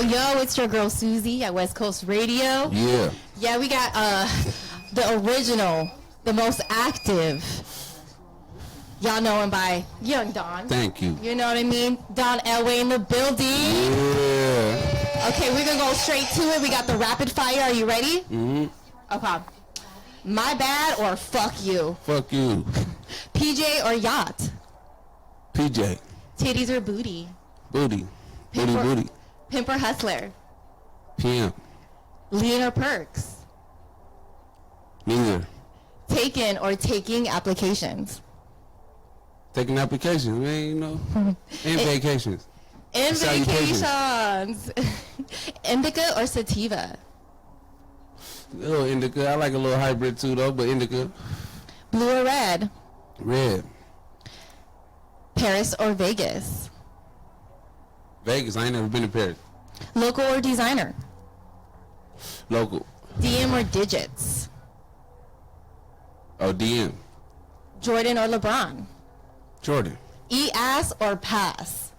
Yo, it's your girl Susie at Westcoast Radio. Yeah. Yeah, we got the original, the most active. Y'all know him by Young Don. Thank you. You know what I mean? Don Elway in the building. Yeah. Okay, we're gonna go straight to it. We got the rapid fire. Are you ready? Mm-hmm. Okay. My bad or fuck you? Fuck you. PJ or yacht? PJ. Titties or booty? Booty. Pimp Booty, or, booty. Pimp or hustler? PM. Lean or perks? Neither. Taken or taking applications? Taking applications, man, you know. And vacations. And Salutations. vacations. Indica or sativa? A little indica. I like a little hybrid too, though, but indica. Blue or red? Red. Paris or Vegas? Vegas. I ain't never been to Paris. Local or designer? Local. DM or digits? Oh, DM. Jordan or LeBron? Jordan. Eat ass or pass?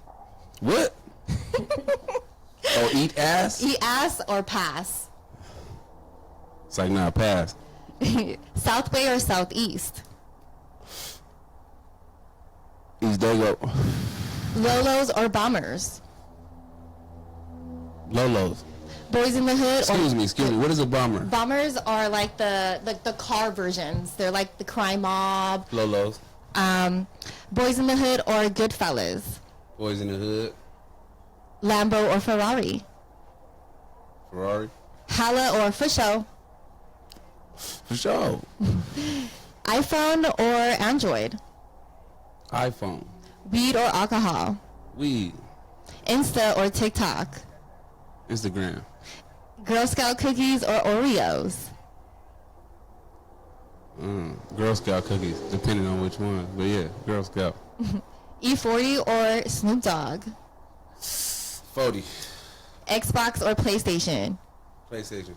What? Oh, eat ass? Eat ass or pass? It's like, nah, pass. Southway or southeast? East Dago. Lolos or bombers? Lolos. Boys in the hood Excuse me. What is a bomber? Bombers are like the car versions. They're like the crime mob. Lolos. Boys in the hood or Goodfellas? Boys in the hood. Lambo or Ferrari? Ferrari. Hala or for show? For sure. iPhone or Android? iPhone. Weed or alcohol? Weed. Insta or TikTok? Instagram. Girl Scout cookies or Oreos? Girl Scout cookies, depending on which one. But yeah, Girl Scout. E40 or Snoop Dogg? 40. Xbox or PlayStation? PlayStation.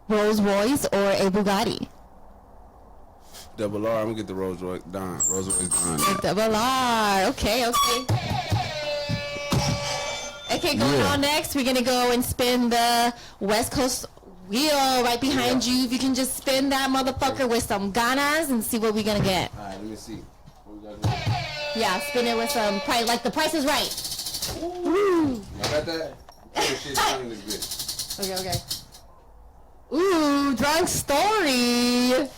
Rolls Royce or a Bugatti? Double R. I'm gonna get the Rolls Royce Don. Rolls Royce Don. Double R. Okay. Okay, going on next, we're gonna go and spin the West Coast wheel right behind you. If you can just spin that motherfucker with some ganas and see what we're gonna get. Alright, let me see. What we got here? Yeah, spin it with some price, like the Price is Right. Ooh. I got that. This shit's funny in this bitch. Okay. Ooh, drunk story.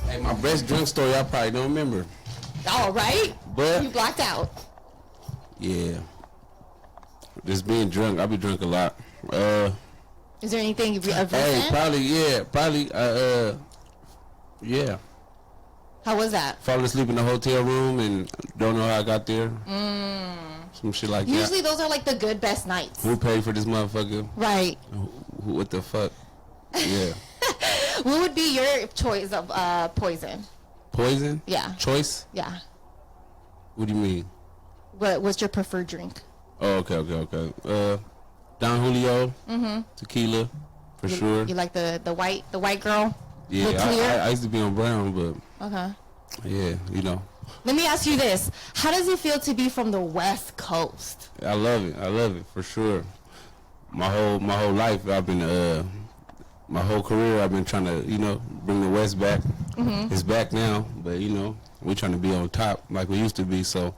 Hey, my best drunk story I probably don't remember. All right. But You blacked out. yeah. Just being drunk, I be drunk a lot. Is there anything of recent? Hey, probably yeah. How was that? Falling asleep in the hotel room and don't know how I got there. Some shit like Usually that. those are like the good best nights. Who paid for this motherfucker? Right. What the fuck? Yeah. What would be your choice of poison? Poison? Yeah. Choice? Yeah. What do you mean? What's your preferred drink? Oh, okay. Don Julio. Tequila, for sure. You like the white girl? Yeah, The clear? I used to be on brown, but Okay. yeah, you know. Let me ask you this: how does it feel to be from the West Coast? I love it for sure. My whole life, I've been my whole career, I've been trying to, you know, bring the West back. It's back now, but you know, we're trying to be on top like we used to be. So,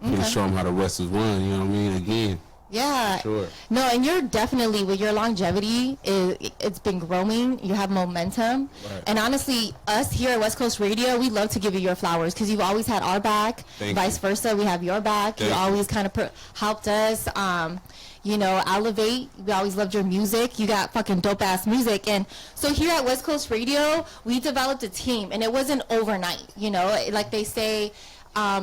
gonna show them how the West was won. You know what I mean? Again. Yeah. Sure. No, and you're definitely, with your longevity, it's been growing. You have momentum. Right. And honestly, us here at West Coast Radio, we love to give you your flowers because you've always had our back. Thank Vice you. versa, we have your back. Thank You you. always kind of helped us, you know, elevate. We always loved your music. You got fucking dope-ass music. And so here at West Coast Radio, we developed a team. And it wasn't overnight, you know. Like they say,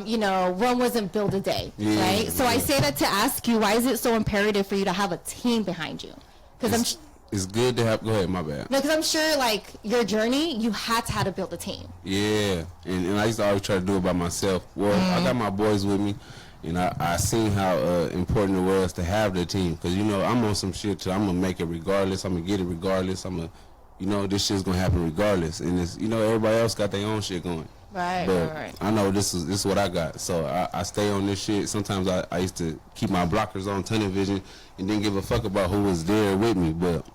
you know, Rome wasn't built a day, right? So I say that to ask you, why is it so imperative for you to have a team behind you? Because it's good to have. Go ahead, my bad. no, because I'm sure, like, your journey, you had to build a team. Yeah, and I used to always try to do it by myself. Well, I got my boys with me, and I seen how important it was to have the team. Because, you know, I'm on some shit too. I'm going to make it regardless. I'm going to get it regardless. I'm going to, you know, this shit's going to happen regardless. And, it's, you know, everybody else got their own shit going. Right, but right. I know this is what I got, so I stay on this shit. Sometimes I used to keep my blockers on tunnel vision and didn't give a fuck about who was there with me, but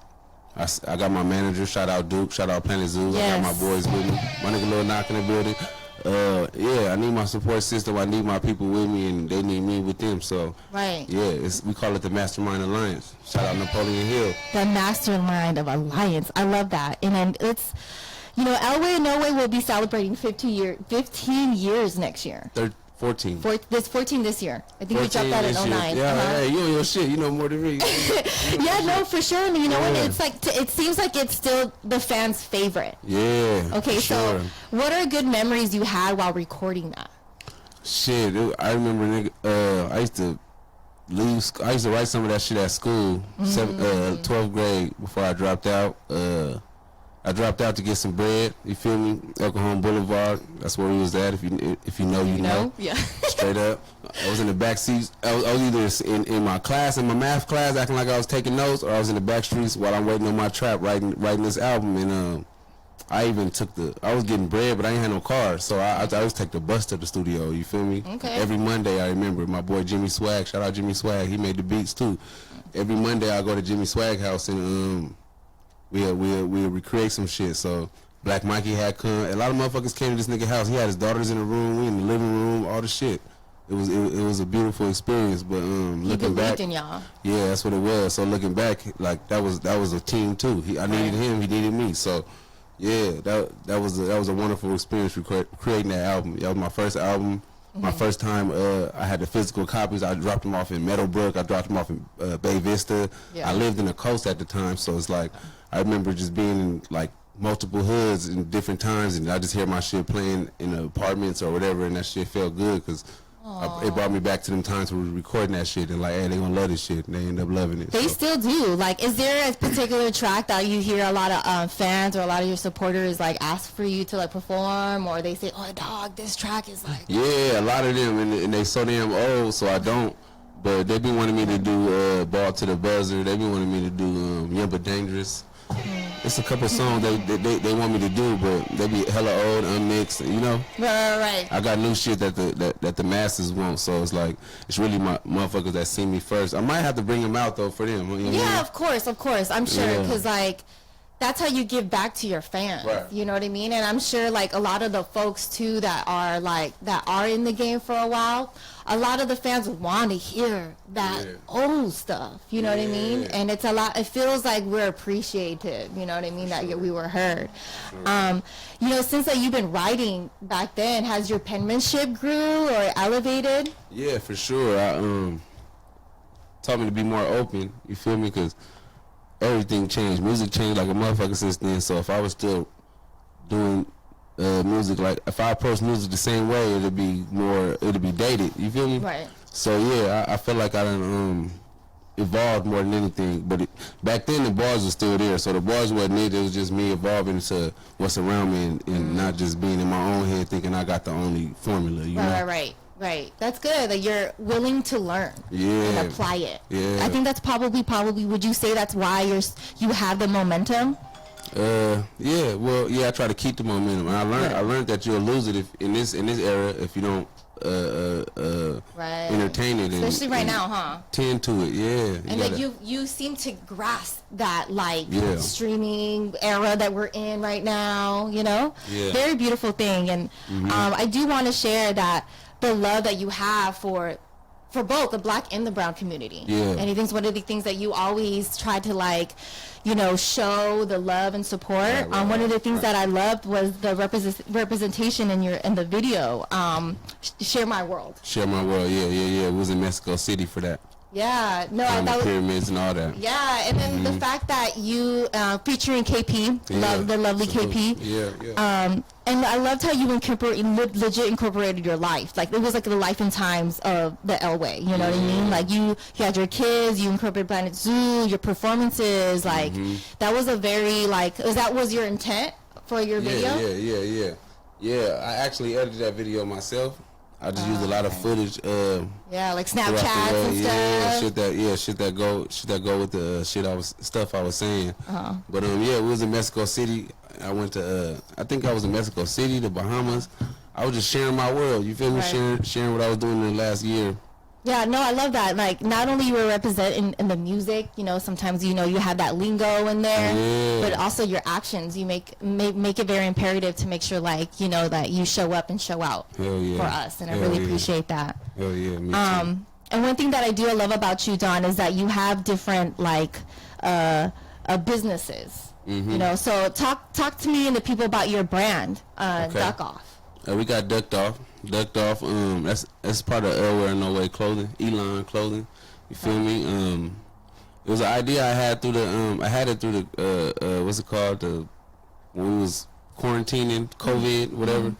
I got my manager, shout out Duke, shout out Planet Zoo. Yes. I got my boys with me, my nigga Lil Knock in the building. Yeah, I need my support system. I need my people with me, and they need me with them. So, right. Yeah, we call it the Mastermind Alliance. Shout out Napoleon Hill. The Mastermind of Alliance. I love that. And then it's, you know, Elway and No Way will be celebrating 15 years next year. 14. 14 this year. I think we dropped that in 09. Yeah, hey, you and your shit. You know more than me. Yeah, no, for sure. And you know what? It's like, it seems like it's still the fans' favorite. Yeah. Okay, sure. so what are good memories you had while recording that? Shit, I remember, I used to write some of that shit at school, 12th grade, before I dropped out. I dropped out to get some bread. You feel me? El Cajon Boulevard. That's where we was at. If you know, you know. Yeah. Straight up. I was in the back seats. I was either in my class, in my math class, acting like I was taking notes, or I was in the back streets while I'm waiting on my trap, writing this album. And I even I was getting bread, but I ain't had no car, so I always take the bus to the studio. You feel me? Okay. Every Monday, I remember my boy Jimmy Swag. Shout out Jimmy Swag. He made the beats too. Every Monday, I go to Jimmy Swag house and we'll recreate some shit. So Black Mikey had come. A lot of motherfuckers came to this nigga house. He had his daughters in the room. We in the living room. All the shit. It was a beautiful experience. But looking back, in y'all. Yeah, that's what it was. So looking back, like that was a team too. I needed him. He needed me. So yeah, that was a wonderful experience creating that album. That was my first album. My first time, I had the physical copies. I dropped them off in Meadowbrook. I dropped them off in Bay Vista. Yeah. I lived in the coast at the time, so it's like I remember just being in like multiple hoods in different times, and I just hear my shit playing in the apartments or whatever, and that shit felt good because it brought me back to them times where we were recording that shit and like, hey, they gonna love this shit, and they end up loving it. They still do. Like, is there a particular track that you hear a lot of fans or a lot of your supporters like ask for you to like perform, or they say, oh dog, this track is like? Yeah, a lot of them, and they so damn old, so I don't. But they be wanting me to do Ball to the Buzzer. They be wanting me to do Young But Dangerous. It's a couple songs they want me to do, but they be hella old, unmixed, you know. Right. I got new shit that the masses want, so it's like it's really my motherfuckers that see me first. I might have to bring them out though for them. You know Yeah, what I mean? of course. I'm sure because like that's how you give back to your fans. Right. You know what I mean? And I'm sure like a lot of the folks too that are in the game for a while, a lot of the fans want to hear that old stuff. You know what I mean? And it's a lot. It feels like we're appreciated. You know what I mean? That we were heard. You know, since like you've been writing back then, has your penmanship grew or elevated? Yeah, for sure. I taught me to be more open. You feel me? Because everything changed. Music changed like a motherfucker since then. So if I was still doing music, like if I approach music the same way, it'd be dated. You feel me? Right. So yeah, I feel like I done evolved more than anything. But back then the bars were still there. So the bars wasn't it. It was just me evolving to what's around me and not just being in my own head thinking I got the only formula. You know? Right. That's good that you're willing to learn and apply it. Yeah. I think that's probably. Would you say that's why you have the momentum? Yeah. Well, yeah. I try to keep the momentum. And I learned that you'll lose it if in this era if you don't entertain it. Especially right now, huh? Tend to it. Yeah. And like you seem to grasp that like streaming era that we're in right now. You know. Yeah. Very beautiful thing, and I do want to share that. The love that you have for both the black and the brown community. Yeah. And I think it's one of the things that you always try to like, you know, show the love and support. One of the things that I loved was the representation in the video. Share My World. Share My World. Yeah. It was in Mexico City for that. Yeah, no, I thought the pyramids and all that. Yeah, and then the fact that you featuring KP, the lovely KP. Yeah. And I loved how you legit incorporated your life. Like it was like the life and times of the Elway. You know what I mean? Like you had your kids, you incorporated Planet Zoo, your performances. Like that was a very like. Was your intent for your video? Yeah. I actually edited that video myself. I just used a lot of footage. Like Snapchats and stuff. Shit that go with the stuff I was saying. But it was in Mexico City. I went to I think I was in Mexico City, the Bahamas. I was just sharing my world. You feel me? Right. Sharing what I was doing in the last year. Yeah, no, I love that. Like, not only you were representing in the music, you know, sometimes, you know, you have that lingo in there, but also your actions. You make it very imperative to make sure, like, you know, that you show up and show out for us, and I really appreciate that. Hell yeah, me too. And one thing that I do love about you, Don, is that you have different, like, businesses. You know, so talk to me and the people about your brand, Duck Off. We got Ducked Off. That's part of Elway No Way clothing, Elon clothing. You feel me? It was an idea I had through the what's it called, when we was quarantining, COVID, whatever.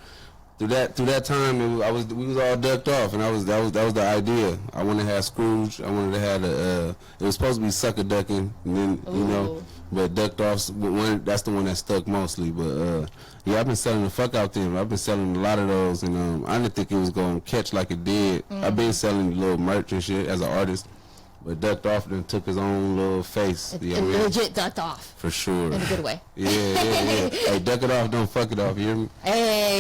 Through that time, we was all ducked off, and that was the idea. I wanted to have Scrooge. I wanted to have it was supposed to be sucker ducking, and then you know, but ducked off. That's the one that stuck mostly. But yeah, I've been selling the fuck out them. I've been selling a lot of those, and I didn't think it was gonna catch like it did. I've been selling little merch and shit as an artist. But Ducked Off then took his own little face. It legit ducked off. For sure. In a good way. Yeah. Hey, duck it off, don't fuck it off, you hear me? Hey.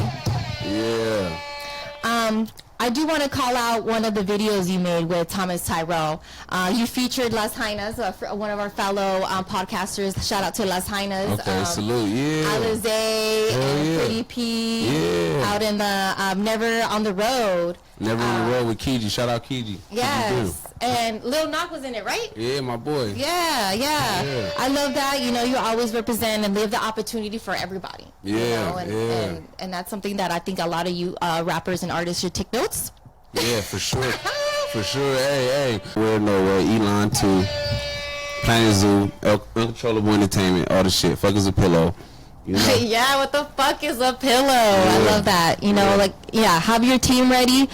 Yeah. I do want to call out one of the videos you made with Thomas Tyrell. You featured Las Jainas, one of our fellow podcasters. Shout out to Las Jainas. Okay, salute, yeah. Alizé and Pretty P. Out in the Never on the Road. Never on the Road with Kiji. Shout out Kiji. Yes. And Lil Knock was in it, right? Yeah, my boy. Yeah. I love that. You know, you always represent and live the opportunity for everybody. Yeah, you know? And that's something that I think a lot of you rappers and artists should take notes. Yeah, for sure. For sure. Hey. We're No Way, Elon 2, Planet Zoo, Uncontrollable Entertainment, all the shit. Fuck is a pillow. You know? Yeah, what the fuck is a pillow? I love that. You know, have your team ready.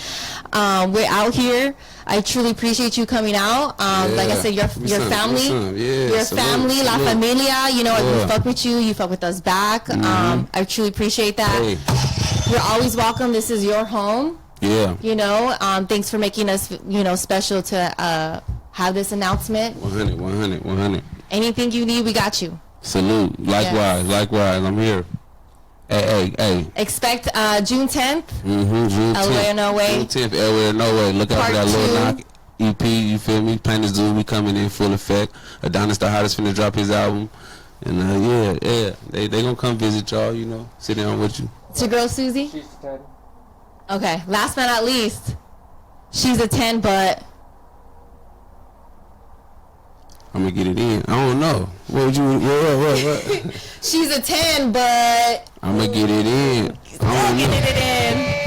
We're out here. I truly appreciate you coming out. Like I said, your family, your family, La Familia. You know, we fuck with you. You fuck with us back. I truly appreciate that. Hey. You're always welcome. This is your home. Yeah. You know, thanks for making us, you know, special to have this announcement. 100. Anything you need, we got you. Salute. Likewise. I'm here. Hey. Expect June 10th. June 10th. Elway No Way. June 10th, Elway No Way. Look out for that Lil Knock EP, you feel me? Planet Zoo, we coming in full effect. Adonis the Hottest finna drop his album. And they gonna come visit y'all, you know, sit down with you. It's your girl Susie? She's 10. Okay, last but not least, she's a 10, but I'm gonna get it in. I don't know. What would you? What? She's a 10, but I'm gonna get it in. I'm getting it in.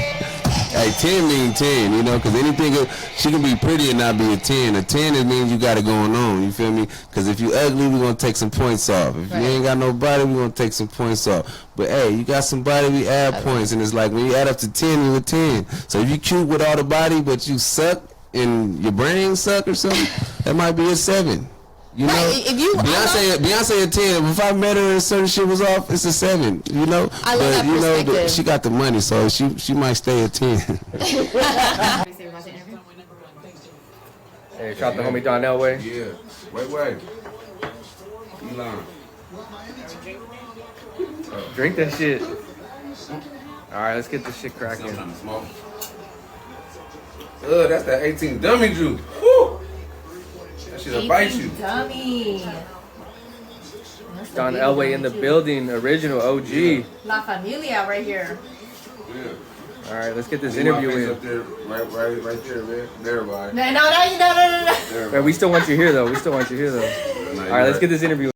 Hey, 10 mean 10, you know, because anything, she can be pretty and not be a 10. A 10, it means you got it going on, you feel me? Because if you ugly, we're going to take some points off. If you ain't got no body, we're going to take some points off. But, hey, you got some body, we add points. And it's like when you add up to 10, you're a 10. So if you cute with all the body, but you suck and your brain suck or something, that might be a 7. You know, if you, Beyonce a 10. If I met her and certain shit was off, it's a 7. You know, I love that perspective. Know, she got the money, so she might stay a 10. Hey, shout out to homie Don Elway. Yeah. Wait. Elon. Drink that shit. All right, let's get this shit cracking. That's that 18 dummy juice. Woo! That shit'll bite you. Dummy. Don Elway in the building, original OG. La Familia right here. Yeah. All right, let's get this interview in. Up there, right there, man. There, bye. No. Man, we still want you here, though. All right, let's get this interview.